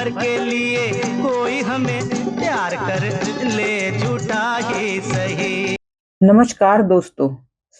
भर के लिए कोई हमें प्यार कर ले, झूठा ही सही। नमस्कार दोस्तों,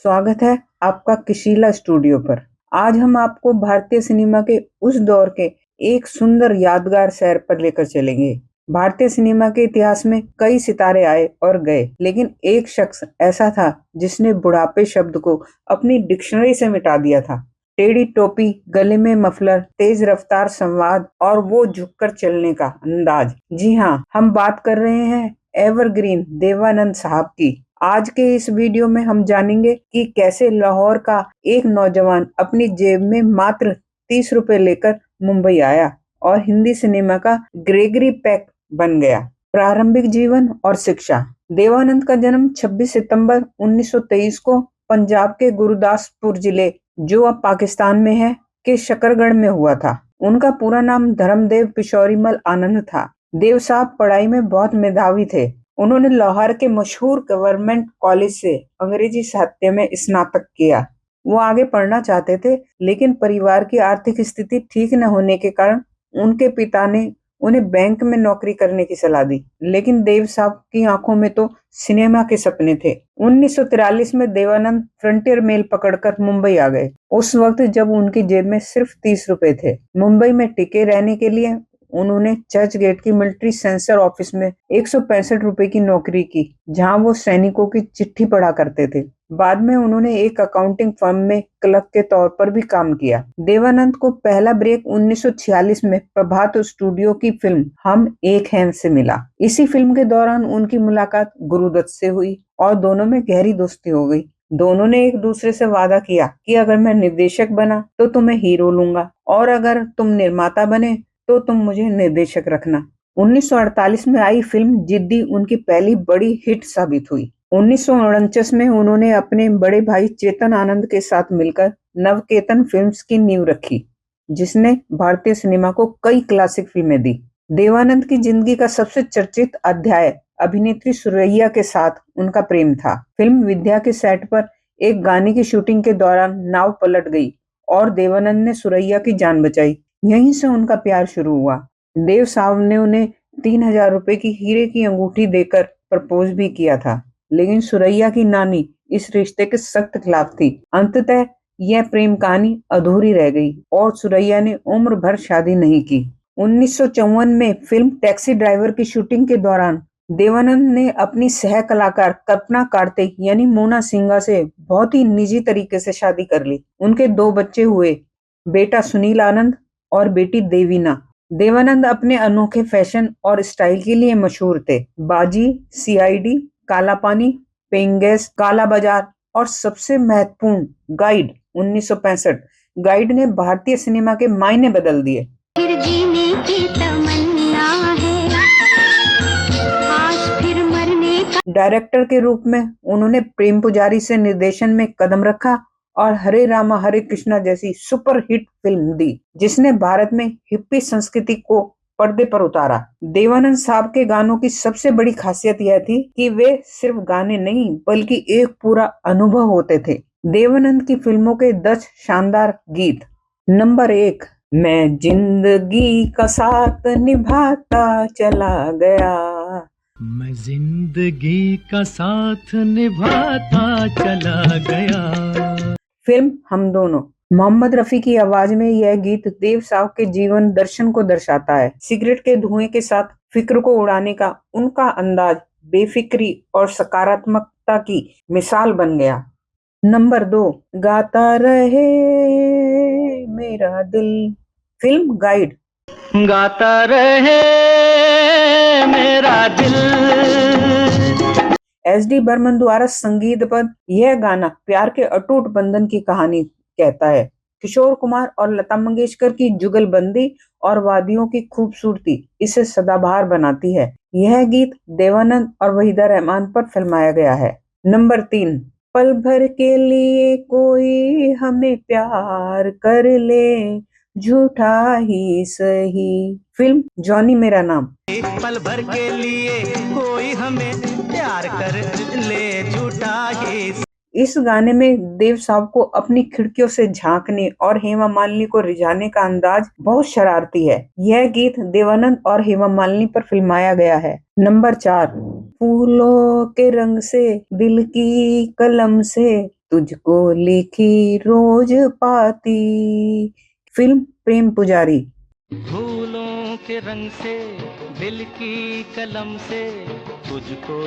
स्वागत है आपका किशीला स्टूडियो पर। आज हम आपको भारतीय सिनेमा के उस दौर के एक सुंदर यादगार सैर पर लेकर चलेंगे। भारतीय सिनेमा के इतिहास में कई सितारे आए और गए, लेकिन एक शख्स ऐसा था जिसने बुढ़ापे शब्द को अपनी डिक्शनरी से मिटा दिया था। टेढ़ी टोपी, गले में मफलर, तेज रफ्तार संवाद और वो झुककर चलने का अंदाज। जी हाँ, हम बात कर रहे हैं एवरग्रीन देवानंद साहब की। आज के इस वीडियो में हम जानेंगे कि कैसे लाहौर का एक नौजवान अपनी जेब में मात्र 30 रुपए लेकर मुंबई आया और हिंदी सिनेमा का ग्रेगरी पेक बन गया। प्रारंभिक जीवन और शिक्षा। देवानंद का जन्म 26 सितंबर 1923 को पंजाब के गुरदासपुर जिले, जो अब पाकिस्तान में है, के शकरगढ़ में हुआ था। उनका पूरा नाम धर्मदेव पिशौरीमल आनंद था। देव साहब पढ़ाई में बहुत मेधावी थे। उन्होंने लाहौर के मशहूर गवर्नमेंट कॉलेज से अंग्रेजी साहित्य में स्नातक किया। वो आगे पढ़ना चाहते थे, लेकिन परिवार की आर्थिक स्थिति ठीक न होने के कारण उनके पिता ने उन्हें बैंक में नौकरी करने की सलाह दी। लेकिन देव साहब की आंखों में तो सिनेमा के सपने थे। 1943 में देवानंद फ्रंटियर मेल पकड़कर मुंबई आ गए, उस वक्त जब उनकी जेब में सिर्फ 30 रुपए थे। मुंबई में टिके रहने के लिए उन्होंने चर्च गेट की मिलिट्री सेंसर ऑफिस में 165 रुपए की नौकरी की, जहां वो सैनिकों की चिट्ठी पढ़ा करते थे। बाद में उन्होंने एक अकाउंटिंग फर्म में क्लर्क के तौर पर भी काम किया। देवानंद को पहला ब्रेक 1946 में प्रभात स्टूडियो की फिल्म हम एक हैं से मिला। इसी फिल्म के दौरान उनकी मुलाकात गुरुदत्त से हुई और दोनों में गहरी दोस्ती हो गई। दोनों ने एक दूसरे से वादा किया कि अगर मैं निर्देशक बना तो तुम्हें हीरो लूंगा, और अगर तुम निर्माता बने तो तुम मुझे निर्देशक रखना। 1948 में आई फिल्म जिद्दी उनकी पहली बड़ी हिट साबित हुई। 1949 में उन्होंने अपने बड़े भाई चेतन आनंद के साथ मिलकर नवकेतन फिल्म्स की नींव रखी, जिसने भारतीय सिनेमा को कई क्लासिक फिल्में दी। देवानंद की जिंदगी का सबसे चर्चित अध्याय अभिनेत्री सुरैया के साथ उनका प्रेम था। फिल्म विद्या के सेट पर एक गाने की शूटिंग के दौरान नाव पलट गई और देवानंद ने सुरैया की जान बचाई। यहीं से उनका प्यार शुरू हुआ। देव साहब ने उन्हें 3000 रुपए की हीरे की अंगूठी देकर प्रपोज भी किया था, लेकिन सुरैया की नानी इस रिश्ते के सख्त खिलाफ थी। अंततः यह प्रेम कहानी अधूरी रह गई और सुरैया ने उम्र भर शादी नहीं की। 1954 में फिल्म टैक्सी ड्राइवर की शूटिंग के दौरान देवानंद ने अपनी सह कलाकार कल्पना कार्तिक यानी मोना सिंघा से बहुत ही निजी तरीके से शादी कर ली। उनके 2 बच्चे हुए, बेटा सुनील आनंद और बेटी देवीना। देवानंद अपने अनोखे फैशन और स्टाइल के लिए मशहूर थे। बाजी, सीआईडी, काला पानी, पेइंग गेस्ट, काला बाजार और सबसे महत्वपूर्ण गाइड 1965। गाइड ने भारतीय सिनेमा के मायने बदल दिए। फिर जीने की तमन्ना है, आज फिर मरने का। डायरेक्टर के रूप में उन्होंने प्रेम पुजारी से निर्देशन में कदम रखा और हरे रामा हरे कृष्णा जैसी सुपर हिट फिल्म दी, जिसने भारत में हिप्पी संस्कृति को पर्दे पर उतारा। देवानंद साहब के गानों की सबसे बड़ी खासियत यह थी कि वे सिर्फ गाने नहीं बल्कि एक पूरा अनुभव होते थे। देवानंद की फिल्मों के 10 शानदार गीत। नंबर 1, मैं जिंदगी का साथ निभाता चला गया। मैं जिंदगी का साथ निभाता चला गया। फिल्म हम दोनों। मोहम्मद रफी की आवाज में यह गीत देव साहब के जीवन दर्शन को दर्शाता है। सिगरेट के धुएं के साथ फिक्र को उड़ाने का उनका अंदाज बेफिक्री और सकारात्मकता की मिसाल बन गया। नंबर 2, गाता रहे मेरा दिल। Film guide. गाता रहे मेरा दिल। एस.डी. बर्मन द्वारा संगीतबद्ध यह गाना प्यार के अटूट बंधन की कहानी कहता है। किशोर कुमार और लता मंगेशकर की जुगलबंदी और वादियों की खूबसूरती इसे सदाबहार बनाती है। यह गीत देवानंद और वहीदा रहमान पर फिल्माया गया है। नंबर 3, पल भर के लिए कोई हमें प्यार कर ले, झूठा ही सही। फिल्म जॉनी मेरा नाम। पल भर के लिए कोई हमें प्यार कर ले, झूठा ही। इस गाने में देव साहब को अपनी खिड़कियों से झांकने और हेमा मालिनी को रिझाने का अंदाज बहुत शरारती है। यह गीत देवानंद और हेमा मालिनी पर फिल्माया गया है। नंबर 4, फूलों के रंग से दिल की कलम से तुझको लिखी रोज पाती, फिल्म प्रेम पुजारी। फूलों के रंग से दिल की कलम से तुझको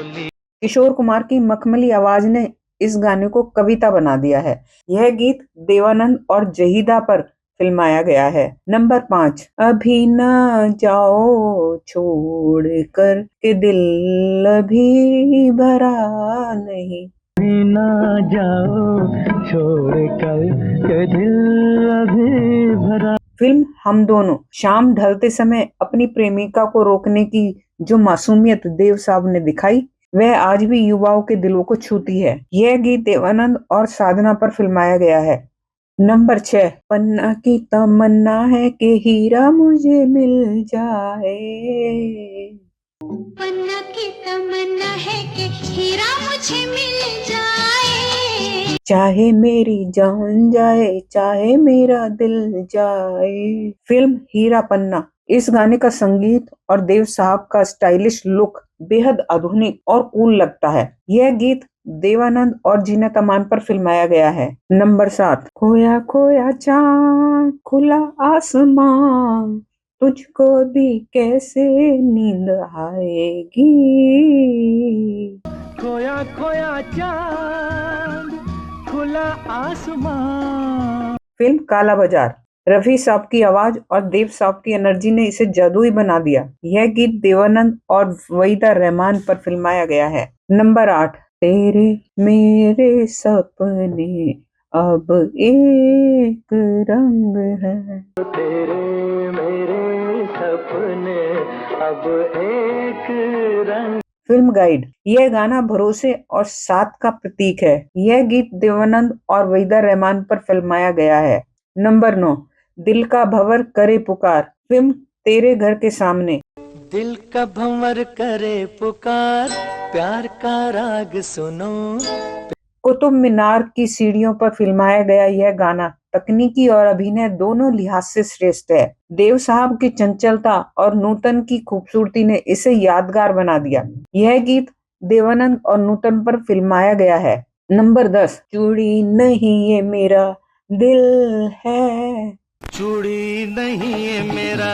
किशोर कुमार की मखमली आवाज ने इस गाने को कविता बना दिया है। यह गीत देवानंद और जहीदा पर फिल्माया गया है। नंबर 5, अभी ना जाओ छोड़ कर के दिल अभी भरा नहीं, ना जाओ छोड़ कर के दिल अभी भरा। फिल्म हम दोनों। शाम ढलते समय अपनी प्रेमिका को रोकने की जो मासूमियत देव साहब ने दिखाई, वह आज भी युवाओं के दिलों को छूती है। यह गीत देवानंद और साधना पर फिल्माया गया है। नंबर 6, पन्ना की तमन्ना है कि हीरा मुझे मिल जाए, पन्ना की तमन्ना है कि हीरा मुझे मिल जाए, चाहे मेरी जान जाए चाहे मेरा दिल जाए, फिल्म हीरा पन्ना। इस गाने का संगीत और देव साहब का स्टाइलिश लुक बेहद आधुनिक और कूल लगता है। यह गीत देवानंद और जीनत अमान पर फिल्माया गया है। नंबर 7, खोया खोया चांद खुला आसमां तुझको भी कैसे नींद आएगी, खोया खोया चांद खुला आसमां। फिल्म काला बाजार। रफी साहब की आवाज और देव साहब की एनर्जी ने इसे जादुई बना दिया। यह गीत देवानंद और वहीदा रहमान पर फिल्माया गया है। नंबर 8, तेरे मेरे सपने अब एक रंग है, तेरे मेरे सपने अब एक रंग। Film guide. यह गाना भरोसे और साथ का प्रतीक है। यह गीत देवानंद और वहीदा रहमान पर फिल्माया गया है। नंबर 9, दिल का भंवर करे पुकार, फिल्म तेरे घर के सामने। दिल का भंवर करे पुकार, प्यार का राग सुनो। कुतुब मीनार की सीढ़ियों पर फिल्माया गया यह गाना तकनीकी और अभिनय दोनों लिहाज से श्रेष्ठ है। देव साहब की चंचलता और नूतन की खूबसूरती ने इसे यादगार बना दिया। यह गीत देवानंद और नूतन पर फिल्माया गया है। नंबर 10, चूड़ी नहीं ये मेरा दिल है, चूड़ी नहीं है मेरा,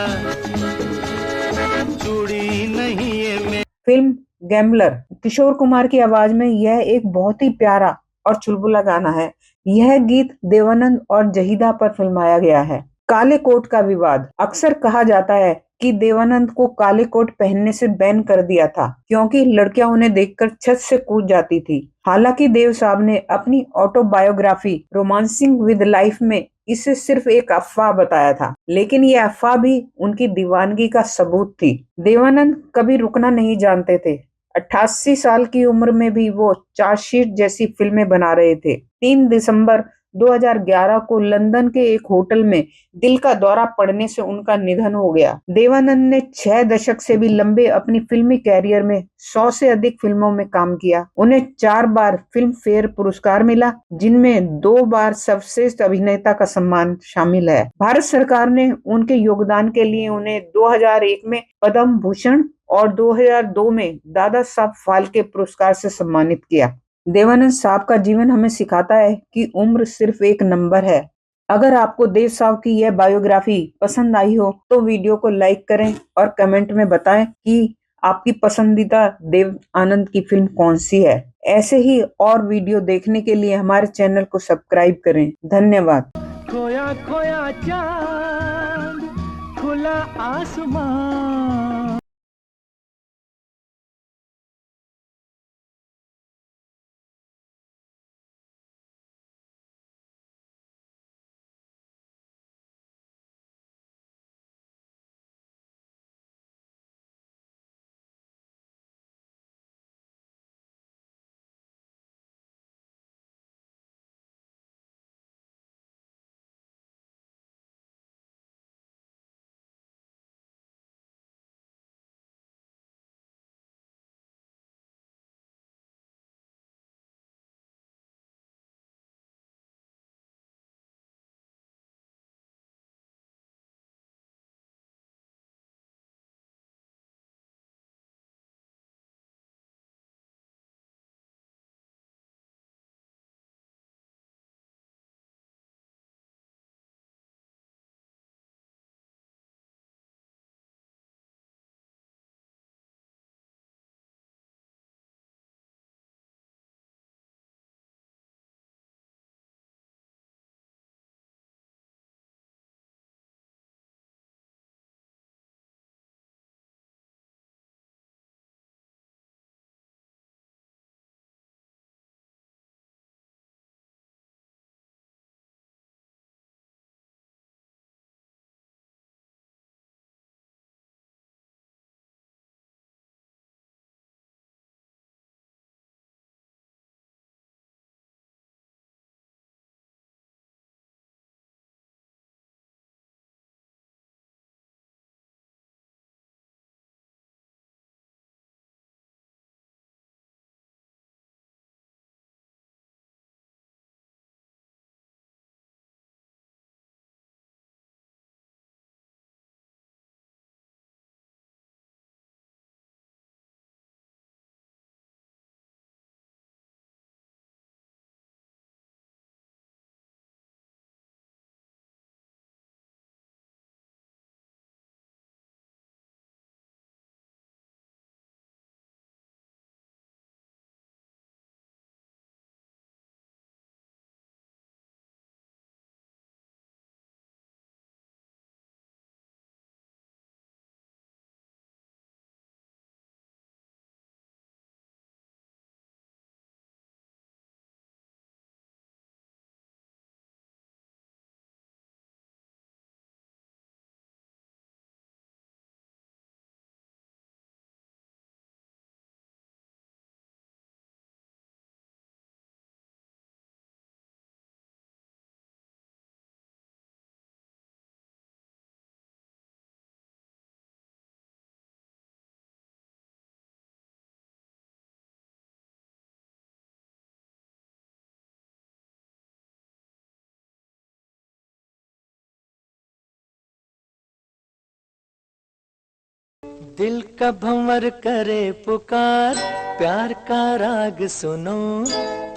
चूड़ी नहीं है मेरा। Film gambler. किशोर कुमार की आवाज में यह एक बहुत ही प्यारा और चुलबुला गाना है। यह गीत देवानंद और जहीदा पर फिल्माया गया है। काले कोट का विवाद। अक्सर कहा जाता है कि देवानंद को काले कोट पहनने से बैन कर दिया था क्योंकि लड़कियां उन्हें देखकर छत से कूद जाती थी। हालांकि देव साहब ने अपनी ऑटोबायोग्राफी रोमांसिंग विद लाइफ में इसे सिर्फ एक अफवाह बताया था, लेकिन ये अफवाह भी उनकी दीवानगी का सबूत थी। देवानंद कभी रुकना नहीं जानते थे। 88 साल की उम्र में भी वो चार्जशीट जैसी फिल्में बना रहे थे। 3 दिसंबर 2011 को लंदन के एक होटल में दिल का दौरा पड़ने से उनका निधन हो गया। देवानंद ने 6 दशक से भी लंबे अपनी फिल्मी कैरियर में 100 से अधिक फिल्मों में काम किया। उन्हें 4 बार फिल्म फेयर पुरस्कार मिला, जिनमें 2 बार सर्वश्रेष्ठ अभिनेता का सम्मान शामिल है। भारत सरकार ने उनके योगदान के लिए उन्हें 2001 में पद्म भूषण और 2002 में दादा साहब फाल्के पुरस्कार से सम्मानित किया। देवानंद साहब का जीवन हमें सिखाता है कि उम्र सिर्फ एक नंबर है। अगर आपको देव साहब की यह बायोग्राफी पसंद आई हो तो वीडियो को लाइक करें और कमेंट में बताएं कि आपकी पसंदीदा देव आनंद की फिल्म कौन सी है। ऐसे ही और वीडियो देखने के लिए हमारे चैनल को सब्सक्राइब करें। धन्यवाद। खोया खोया चांद खुला आसमां। दिल का भंवर करे पुकार, प्यार का राग सुनो।